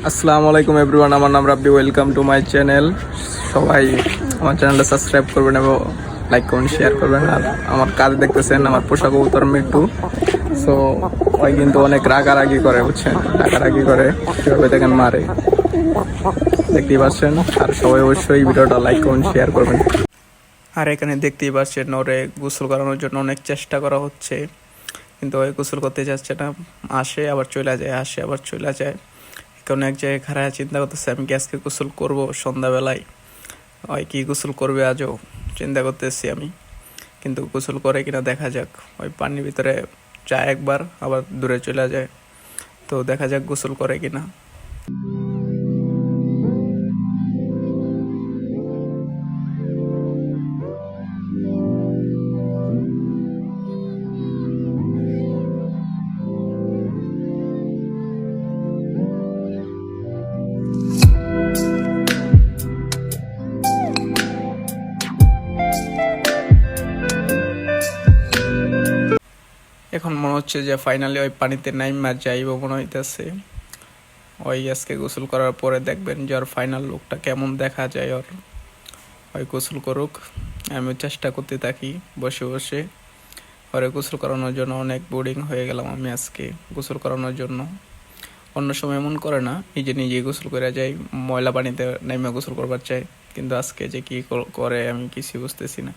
আসসালামু আলাইকুম এভরিওয়ান, আমার নাম Rabbi. Welcome to my channel. সবাই আমার চ্যানেলটা সাবস্ক্রাইব করবেন এবং লাইক কমেন্ট শেয়ার করবেন। আর আমার কাজ দেখতেছেন, আমার পোশাক কবুতর মিট্টু। সো ওই কিন্তু অনেক রাগারাগি করে, বুঝছেন, রাগারাগি করে কীভাবে দেখেন মারে, দেখতেই পাচ্ছেন। আর সবাই অবশ্যই ভিডিওটা লাইক কমেন্ট শেয়ার করবেন। আর এখানে দেখতেই পাচ্ছেন ওরে গোসল করানোর জন্য অনেক চেষ্টা করা হচ্ছে, কিন্তু ওই গোসল করতে যাচ্ছে না। আসে আবার চলে যায়, আসে আবার চলে যায়। কারণ এক জায়গায় খারাপ চিন্তা করতেছে আমি কি আজকে গোসল করবো সন্ধ্যাবেলায়, ওই কি গোসল করবে আজও চিন্তা করতেছি আমি। কিন্তু গোসল করে কিনা দেখা যাক। ওই পানির ভিতরে যায় একবার, আবার দূরে চলে যায়। তো দেখা যাক গোসল করে কিনা। এখন মনে হচ্ছে যে ফাইনালি ওই পানিতে নাইমা যাইব মনে হইতেছে। ওই আজকে গোসল করার পরে দেখবেন যে ওর ফাইনাল লুকটা কেমন দেখা যায়। ওই গোসল করুক, আমি চেষ্টা করতে থাকি বসে বসে। ওরে গোসল করানোর জন্য অনেক বোরিং হয়ে গেলাম আমি আজকে গোসল করানোর জন্য। অন্য সময় এমন করে না, নিজে নিজেই গোসল করে যাই, ময়লা পানিতে নাইমা গোসল করবার চাই। কিন্তু আজকে যে কি করে আমি কিছুই বুঝতেছি না।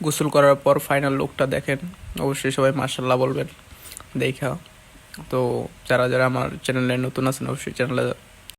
গোসল করার পর ফাইনাল লুকটা দেখেন, অবশ্যই সবাই মাশাআল্লাহ বলবেন দেখা। তো যারা যারা আমার চ্যানেলে নতুন আছেন অবশ্যই চ্যানেলে